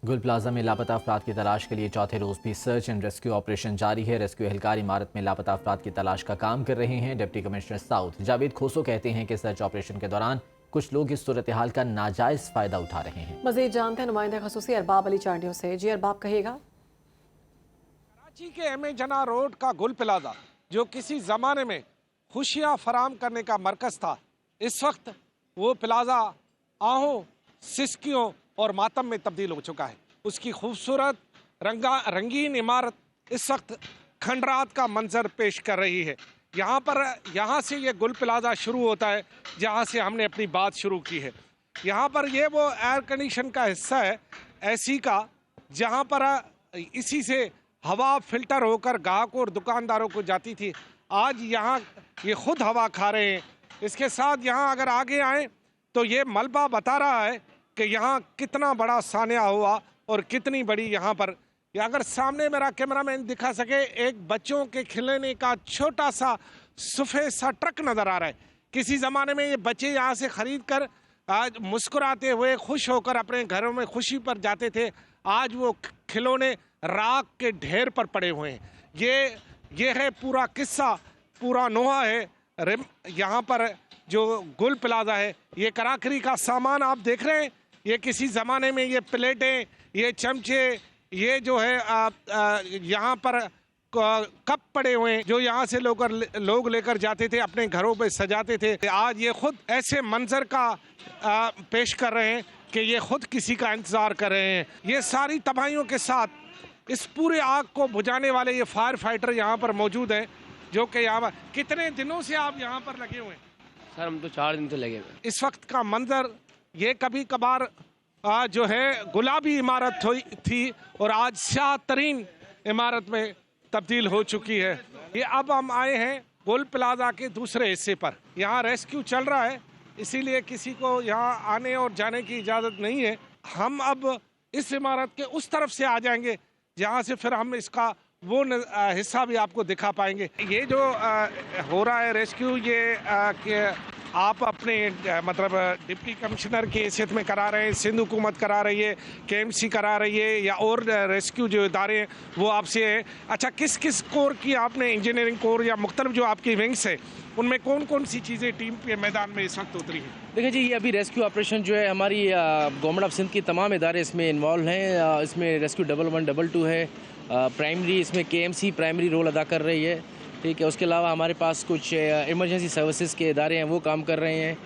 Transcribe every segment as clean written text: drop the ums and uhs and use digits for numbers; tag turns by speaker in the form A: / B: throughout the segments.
A: गुल प्लाजा में लापता अफराद की तलाश के लिए चौथे रोज भी सर्च एंड रेस्क्यू ऑपरेशन जारी है। रेस्क्यू एहलकार इमारत में लापता अफराद की तलाश का काम कर रहे हैं। डिप्टी कमिश्नर साउथ जावेद खोसो कहते हैं कि सर्च ऑपरेशन के दौरान कुछ लोग इस सूरत हाल का नाजायज फायदा उठा रहे हैं।
B: मजीद जानते हैं नुमाइंदा खसूसी अरबाब अली चांडियों से। जी अरबाब, कहिएगा।
C: कराची के एम ए जना रोड का गुल प्लाजा, जो किसी जमाने में खुशियां फराम करने का मरकज था, इस वक्त वो प्लाजा आहों, सिस्कियों और मातम में तब्दील हो चुका है। उसकी खूबसूरत रंगीन इमारत इस वक्त खंडरात का मंजर पेश कर रही है। यहाँ से ये गुल प्लाजा शुरू होता है जहाँ से हमने अपनी बात शुरू की है। यहाँ पर ये वो एयर कंडीशन का हिस्सा है एसी का, जहाँ पर इसी से हवा फिल्टर होकर ग्राहकों और दुकानदारों को जाती थी। आज यहाँ ये खुद हवा खा रहे हैं। इसके साथ यहाँ अगर आगे आए तो ये मलबा बता रहा है कि यहाँ कितना बड़ा सानिया हुआ और कितनी बड़ी यहाँ पर, या अगर सामने मेरा कैमरामैन दिखा सके, एक बच्चों के खिलौने का छोटा सा सफ़ेद सा ट्रक नज़र आ रहा है। किसी ज़माने में ये बच्चे यहाँ से ख़रीद कर आज मुस्कुराते हुए खुश होकर अपने घरों में खुशी पर जाते थे। आज वो खिलौने राख के ढेर पर पड़े हुए हैं। ये है पूरा किस्सा, पूरा नोहा है यहाँ पर जो गुल प्लाजा है। ये कराकरी का सामान आप देख रहे हैं। ये किसी ज़माने में ये प्लेटें, ये चमचे, ये जो है यहाँ पर कप पड़े हुए हैं जो यहाँ से लोग लेकर जाते थे, अपने घरों पे सजाते थे। आज ये खुद ऐसे मंजर का पेश कर रहे हैं कि ये खुद किसी का इंतज़ार कर रहे हैं। ये सारी तबाहियों के साथ इस पूरे आग को बुझाने वाले ये फायर फाइटर यहाँ पर मौजूद हैं, जो कि यहाँ पर कितने दिनों से आप यहाँ पर लगे हुए हैं?
D: सर हम तो 4 दिन से लगे हुए।
C: इस वक्त का मंजर ये कभी कभार जो है गुलाबी इमारत थी और आज शाह तरीन इमारत में तब्दील हो चुकी है। ये अब हम आए हैं गुल प्लाजा के दूसरे हिस्से पर। यहाँ रेस्क्यू चल रहा है, इसीलिए किसी को यहाँ आने और जाने की इजाज़त नहीं है। हम अब इस इमारत के उस तरफ से आ जाएंगे जहाँ से फिर हम इसका वो हिस्सा भी आपको दिखा पाएंगे। ये जो हो रहा है रेस्क्यू, ये आप अपने मतलब डिप्टी कमिश्नर की हैसियत में करा रहे हैं, सिंध हुकूमत करा रही है, KMC करा रही है, या और रेस्क्यू जो इदारे हैं वो आपसे हैं? अच्छा, किस किस कोर की आपने, इंजीनियरिंग कोर या मुख्तलिफ जो आपकी विंग्स है, उनमें कौन कौन सी चीज़ें टीम के मैदान में इस वक्त उतरी हैं?
D: देखिए जी, ये अभी रेस्क्यू ऑपरेशन जो है हमारी गवर्नमेंट ऑफ सिंध की तमाम इदारे इसमें इन्वॉल्व हैं। इसमें रेस्क्यू 1112 है, प्राइमरी इसमें KMC प्राइमरी रोल अदा कर रही है, ठीक है। उसके अलावा हमारे पास कुछ इमरजेंसी सर्विसेज के इदारे हैं, वो काम कर रहे हैं।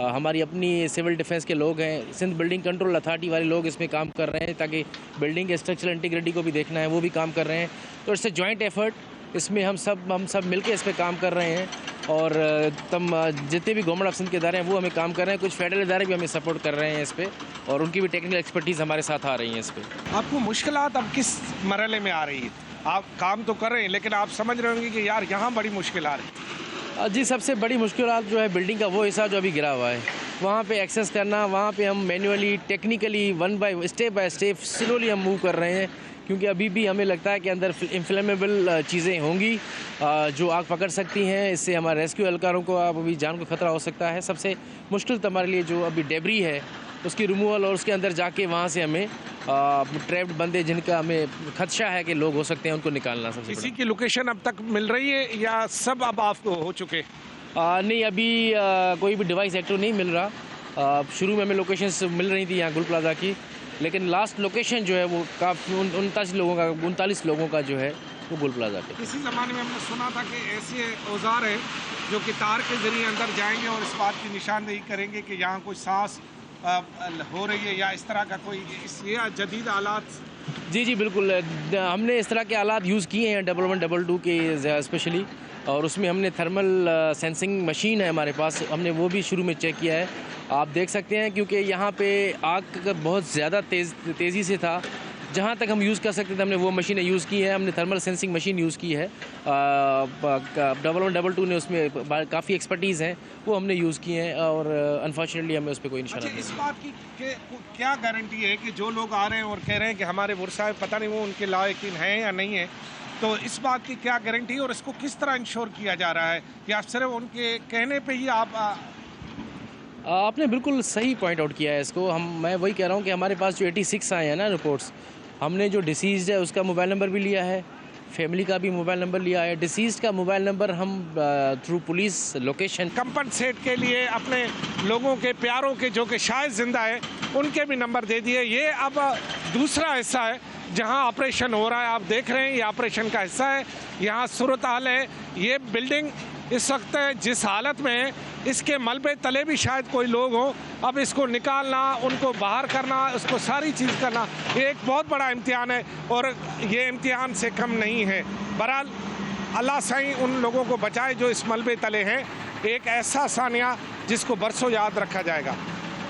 D: हमारी अपनी सिविल डिफेंस के लोग हैं, सिंध बिल्डिंग कंट्रोल अथॉरिटी वाले लोग इसमें काम कर रहे हैं, ताकि बिल्डिंग के स्ट्रक्चरल इंटीग्रिटी को भी देखना है, वो भी काम कर रहे हैं। तो इससे जॉइंट एफर्ट, इसमें हम सब मिलकर इस पर काम कर रहे हैं। और जितने भी गवर्नमेंट ऑफ सिंध के इदारे हैं वो हमें काम कर रहे हैं, कुछ फेडरल इदारे भी हमें सपोर्ट कर रहे हैं इस पर, और उनकी भी टेक्निकल एक्सपर्टीज़ हमारे साथ आ रही हैं इस पर।
C: आपको मुश्किलात अब किस मरहले में आ रही है? आप काम तो कर रहे हैं, लेकिन आप समझ रहे होंगे कि यार यहाँ बड़ी मुश्किल आ रही है।
D: जी, सबसे बड़ी मुश्किल जो है बिल्डिंग का वो हिस्सा जो अभी गिरा हुआ है, वहाँ पे एक्सेस करना, वहाँ पे हम manually technically step by step slowly हम मूव कर रहे हैं, क्योंकि अभी भी हमें लगता है कि अंदर इन्फ्लेमेबल चीज़ें होंगी जो आग पकड़ सकती हैं। इससे हमारे रेस्क्यू एहलकारों को अभी जान को खतरा हो सकता है। सबसे मुश्किल तो हमारे लिए जो अभी डेबरी है उसकी रिमूवल, और उसके अंदर जाके वहाँ से हमें ट्रैप्ड बंदे जिनका हमें खदशा है कि लोग हो सकते हैं, उनको निकालना। सबसे
C: किसी की लोकेशन अब तक मिल रही है या सब अब आपको हो चुके?
D: नहीं, अभी कोई भी डिवाइस एक्टिव नहीं मिल रहा। शुरू में हमें लोकेशंस मिल रही थी यहाँ गुल प्लाजा की, लेकिन लास्ट लोकेशन जो है वो काफ़ी 39 लोगों का जो है वो गुल प्लाजा पे।
C: इसी ज़माने में हमने सुना था कि ऐसे औजार हैं जो कि तार के ज़रिए अंदर जाएंगे और इस बात की निशानदेही करेंगे कि यहाँ कोई सांस हो रही है, या इस तरह का कोई ये जदीद आलात?
D: जी बिल्कुल, हमने इस तरह के आलात यूज़ किए हैं 1112 के स्पेशली, और उसमें हमने थर्मल सेंसिंग मशीन है हमारे पास, हमने वो भी शुरू में चेक किया है। आप देख सकते हैं क्योंकि यहाँ पे आग बहुत ज़्यादा तेज़ी से था, जहाँ तक हम यूज़ कर सकते थे हमने वो मशीनें यूज़ की है। हमने थर्मल सेंसिंग मशीन यूज़ की है, 1112 ने उसमें काफ़ी एक्सपर्टीज़ हैं, वो हमने यूज़ की हैं, और अनफॉर्चुनेटली हमें उस पर कोई निशाना नहीं।
C: इस बात की क्या गारंटी है कि जो लोग आ रहे हैं और कह रहे हैं कि हमारे वर्षा पता नहीं वो उनके लायकीन हैं या नहीं है, तो इस बात की क्या गारंटी है और इसको किस तरह इंश्योर किया जा रहा है, या सिर्फ उनके कहने पे ही आप
D: आपने बिल्कुल सही पॉइंट आउट किया है इसको। मैं वही कह रहा हूँ कि हमारे पास जो 86 आए हैं ना रिपोर्ट्स, हमने जो डिसीज़ है उसका मोबाइल नंबर भी लिया है, फैमिली का भी मोबाइल नंबर लिया है। डिसीज़ का मोबाइल नंबर हम थ्रू पुलिस लोकेशन
C: कंपनसेट के लिए अपने लोगों के प्यारों के जो कि शायद जिंदा है उनके भी नंबर दे दिए। ये अब दूसरा हिस्सा है जहां ऑपरेशन हो रहा है। आप देख रहे हैं ये ऑपरेशन का हिस्सा है। यहाँ सूरत हाल है, ये बिल्डिंग इस वक्त जिस हालत में है, इसके मलबे तले भी शायद कोई लोग हों। अब इसको निकालना, उनको बाहर करना, उसको सारी चीज़ करना, ये एक बहुत बड़ा इम्तिहान है और ये इम्तिहान से कम नहीं है। बहरहाल अल्लाह सही उन लोगों को बचाए जो इस मलबे तले हैं। एक ऐसा सानिया जिसको बरसों याद रखा जाएगा।